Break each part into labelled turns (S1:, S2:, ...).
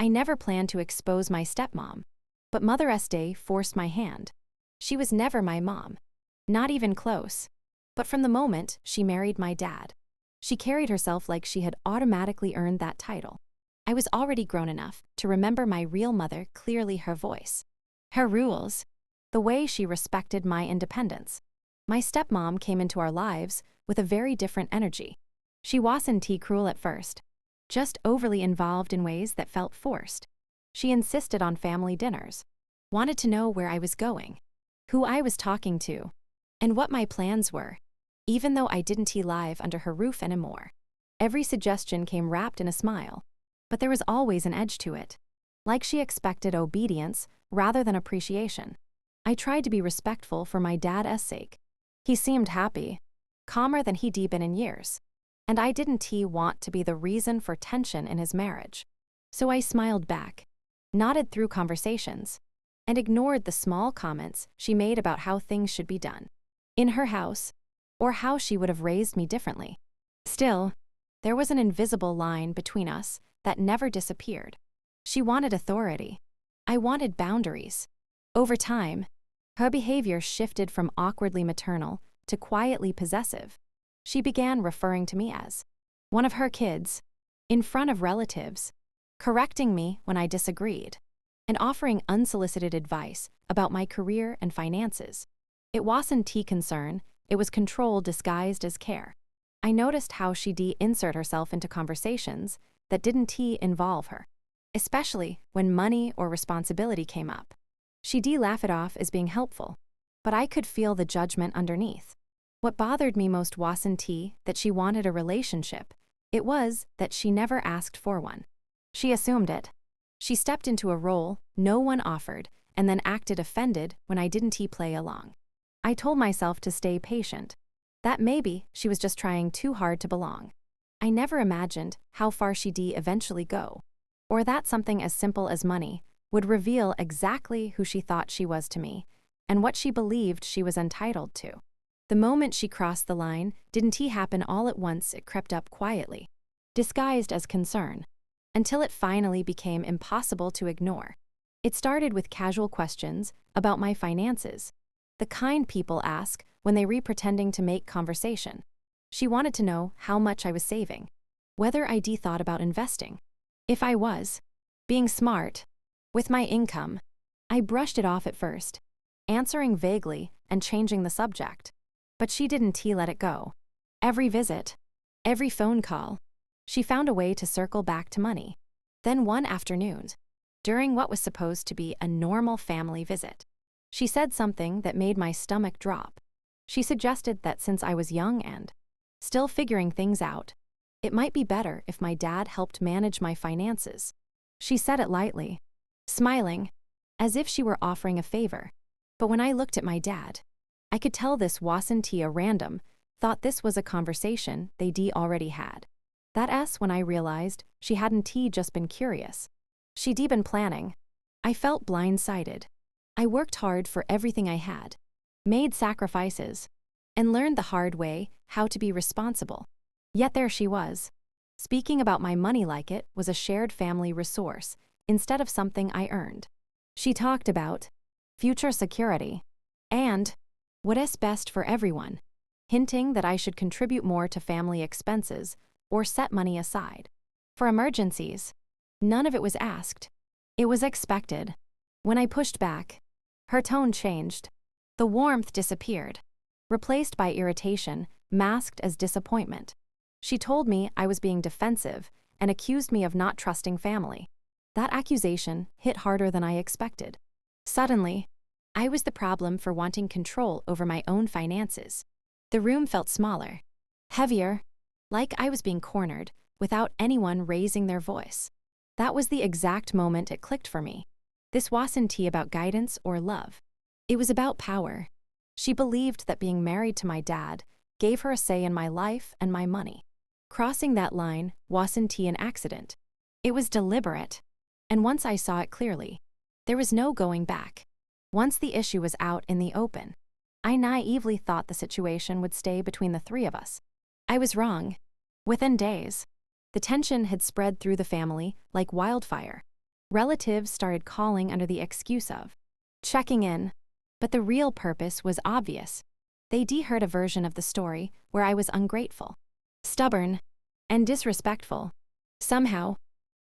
S1: I never planned to expose my stepmom, but Mother's Day forced my hand. She was never my mom, not even close. But from the moment she married my dad, she carried herself like she had automatically earned that title. I was already grown enough to remember my real mother clearly, her voice, her rules, the way she respected my independence. My stepmom came into our lives with a very different energy. She wasn't cruel at first, just overly involved in ways that felt forced. She insisted on family dinners, wanted to know where I was going, who I was talking to, and what my plans were, even though I didn't live under her roof anymore. Every suggestion came wrapped in a smile, but there was always an edge to it, like she expected obedience rather than appreciation. I tried to be respectful for my dad's sake. He seemed happy, calmer than he'd been in years, and I didn't want to be the reason for tension in his marriage. So I smiled back, nodded through conversations, and ignored the small comments she made about how things should be done in her house, or how she would have raised me differently. Still, there was an invisible line between us that never disappeared. She wanted authority. I wanted boundaries. Over time, her behavior shifted from awkwardly maternal to quietly possessive. She began referring to me as one of her kids, in front of relatives, correcting me when I disagreed, and offering unsolicited advice about my career and finances. It wasn't concern, it was control disguised as care. I noticed how she'd insert herself into conversations that didn't involve her, especially when money or responsibility came up. She'd laugh it off as being helpful, but I could feel the judgment underneath. What bothered me most wasn't that she wanted a relationship, it was that she never asked for one. She assumed it. She stepped into a role no one offered and then acted offended when I didn't play along. I told myself to stay patient, that maybe she was just trying too hard to belong. I never imagined how far she'd eventually go, or that something as simple as money would reveal exactly who she thought she was to me and what she believed she was entitled to. The moment she crossed the line didn't happen all at once. It crept up quietly, disguised as concern, until it finally became impossible to ignore. It started with casual questions about my finances, the kind people ask when they pretending to make conversation. She wanted to know how much I was saving, whether I'd thought about investing, if I was being smart with my income. I brushed it off at first, answering vaguely and changing the subject. But she didn't let it go. Every visit, every phone call, she found a way to circle back to money. Then one afternoon, during what was supposed to be a normal family visit, she said something that made my stomach drop. She suggested that since I was young and still figuring things out, it might be better if my dad helped manage my finances. She said it lightly, smiling, as if she were offering a favor. But when I looked at my dad, I could tell this wasn't a random thought. This was a conversation they'd already had. That's when I realized she hadn't just been curious. She'd been planning. I felt blindsided. I worked hard for everything I had, made sacrifices, and learned the hard way how to be responsible. Yet there she was, speaking about my money like it was a shared family resource instead of something I earned. She talked about future security and what's best for everyone, hinting that I should contribute more to family expenses or set money aside for emergencies. None of it was asked. It was expected. When I pushed back, her tone changed. The warmth disappeared, replaced by irritation, masked as disappointment. She told me I was being defensive and accused me of not trusting family. That accusation hit harder than I expected. Suddenly, I was the problem for wanting control over my own finances. The room felt smaller, heavier, like I was being cornered without anyone raising their voice. That was the exact moment it clicked for me. This wasn't about guidance or love. It was about power. She believed that being married to my dad gave her a say in my life and my money. Crossing that line wasn't an accident. It was deliberate. And once I saw it clearly, there was no going back. Once the issue was out in the open, I naively thought the situation would stay between the three of us. I was wrong. Within days, the tension had spread through the family like wildfire. Relatives started calling under the excuse of checking in, but the real purpose was obvious. They'd heard a version of the story where I was ungrateful, stubborn, and disrespectful. Somehow,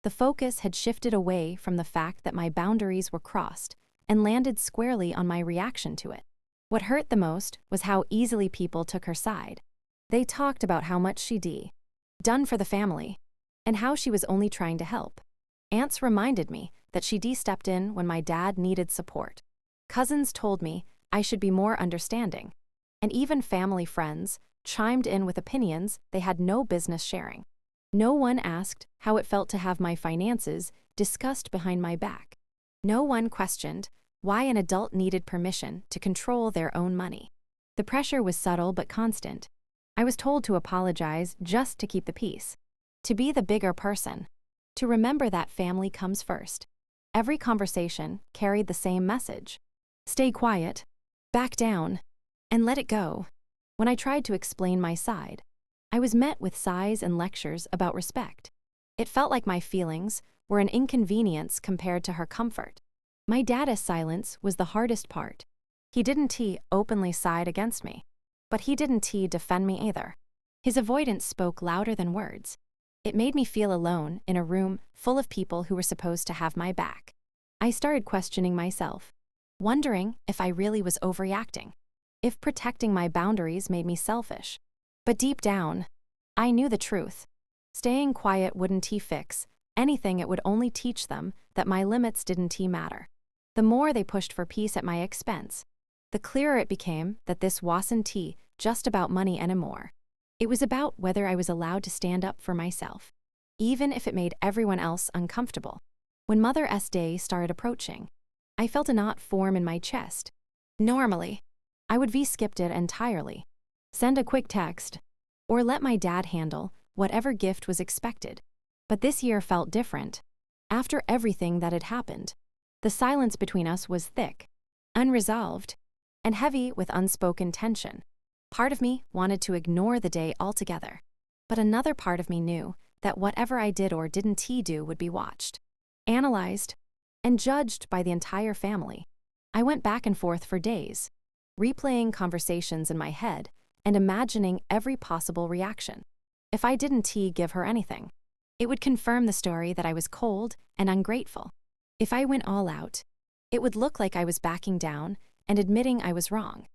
S1: the focus had shifted away from the fact that my boundaries were crossed and landed squarely on my reaction to it. What hurt the most was how easily people took her side. They talked about how much she'd done for the family and how she was only trying to help. Aunts reminded me that she'd stepped in when my dad needed support. Cousins told me I should be more understanding, and even family friends chimed in with opinions they had no business sharing. No one asked how it felt to have my finances discussed behind my back. No one questioned why an adult needed permission to control their own money. The pressure was subtle but constant. I was told to apologize just to keep the peace, to be the bigger person, to remember that family comes first. Every conversation carried the same message. Stay quiet, back down, and let it go. When I tried to explain my side, I was met with sighs and lectures about respect. It felt like my feelings were an inconvenience compared to her comfort. My dad's silence was the hardest part. He didn't openly side against me, but he didn't defend me either. His avoidance spoke louder than words. It made me feel alone in a room full of people who were supposed to have my back. I started questioning myself, wondering if I really was overreacting, if protecting my boundaries made me selfish. But deep down, I knew the truth. Staying quiet wouldn't fix anything. It would only teach them that my limits didn't matter. The more they pushed for peace at my expense, the clearer it became that this wasn't just about money anymore. It was about whether I was allowed to stand up for myself, even if it made everyone else uncomfortable. When Mother's Day started approaching, I felt a knot form in my chest. Normally, I would skip it entirely, send a quick text, or let my dad handle whatever gift was expected. But this year felt different. After everything that had happened, the silence between us was thick, unresolved, and heavy with unspoken tension. Part of me wanted to ignore the day altogether, but another part of me knew that whatever I did or didn't do would be watched, analyzed, and judged by the entire family. I went back and forth for days, replaying conversations in my head and imagining every possible reaction. If I didn't give her anything, it would confirm the story that I was cold and ungrateful. If I went all out, it would look like I was backing down and admitting I was wrong.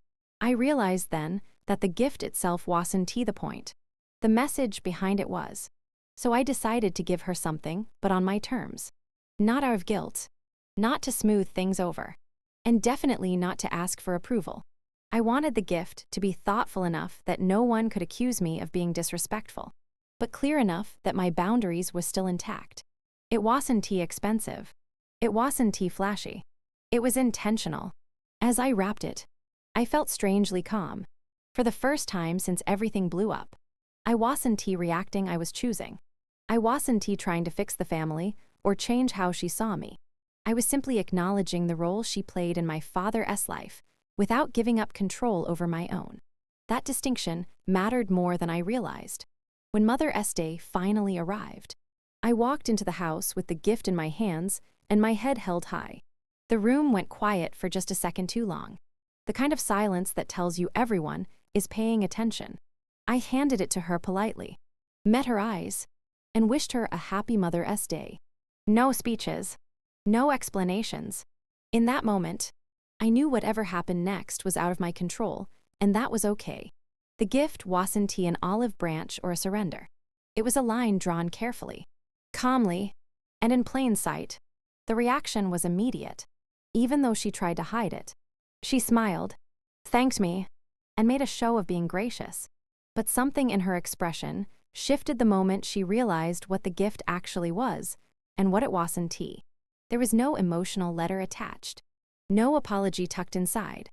S1: I realized then that the gift itself wasn't the point. The message behind it was. So I decided to give her something, but on my terms. Not out of guilt, not to smooth things over, and definitely not to ask for approval. I wanted the gift to be thoughtful enough that no one could accuse me of being disrespectful, but clear enough that my boundaries was still intact. It wasn't expensive. It wasn't flashy. It was intentional. As I wrapped it, I felt strangely calm. For the first time since everything blew up, I wasn't reacting, I was choosing. I wasn't trying to fix the family or change how she saw me. I was simply acknowledging the role she played in my father's life without giving up control over my own. That distinction mattered more than I realized. When Mother's Day finally arrived, I walked into the house with the gift in my hands and my head held high. The room went quiet for just a second too long. The kind of silence that tells you everyone is paying attention. I handed it to her politely, met her eyes, and wished her a happy Mother's Day. No speeches, no explanations. In that moment, I knew whatever happened next was out of my control, and that was okay. The gift wasn't an olive branch or a surrender. It was a line drawn carefully, calmly, and in plain sight. The reaction was immediate, even though she tried to hide it. She smiled, thanked me, and made a show of being gracious. But something in her expression shifted the moment she realized what the gift actually was and what it wasn't. There was no emotional letter attached, no apology tucked inside,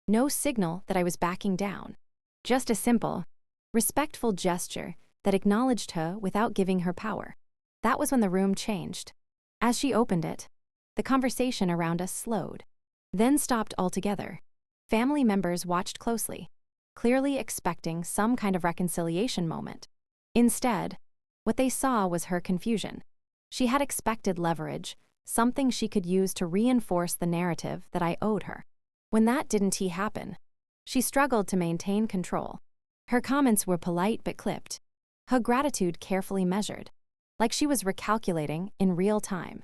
S1: no signal that I was backing down. Just a simple, respectful gesture that acknowledged her without giving her power. That was when the room changed. As she opened it, the conversation around us slowed, then stopped altogether. Family members watched closely, clearly expecting some kind of reconciliation moment. Instead, what they saw was her confusion. She had expected leverage, something she could use to reinforce the narrative that I owed her. When that didn't happen, she struggled to maintain control. Her comments were polite but clipped, her gratitude carefully measured, like she was recalculating in real time.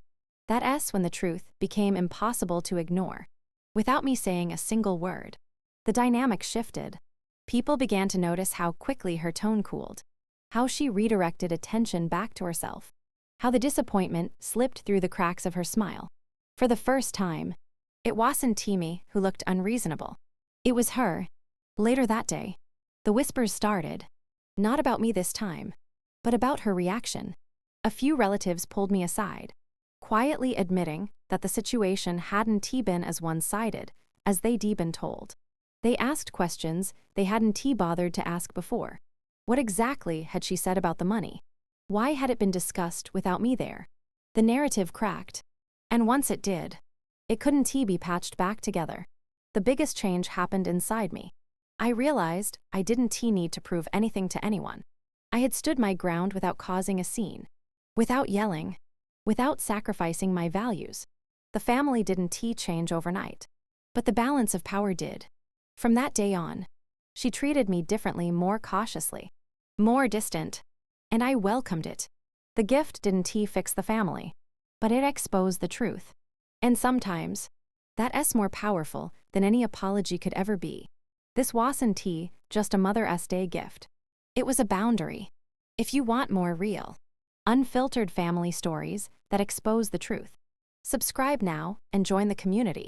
S1: That S when the truth became impossible to ignore. Without me saying a single word, the dynamic shifted. People began to notice how quickly her tone cooled, how she redirected attention back to herself, how the disappointment slipped through the cracks of her smile. For the first time, it wasn't me who looked unreasonable. It was her. Later that day, the whispers started, not about me this time, but about her reaction. A few relatives pulled me aside, quietly admitting that the situation hadn't been as one-sided as they'd been told. They asked questions they hadn't bothered to ask before. What exactly had she said about the money? Why had it been discussed without me there? The narrative cracked, and once it did, it couldn't be patched back together. The biggest change happened inside me. I realized I didn't need to prove anything to anyone. I had stood my ground without causing a scene, without yelling, without sacrificing my values. The family didn't change overnight, but the balance of power did. From that day on, she treated me differently, more cautiously, more distant, and I welcomed it. The gift didn't fix the family, but it exposed the truth. And sometimes, that's more powerful than any apology could ever be. This wasn't just a Mother's Day gift. It was a boundary. If you want more real, unfiltered family stories that expose the truth, subscribe now and join the community.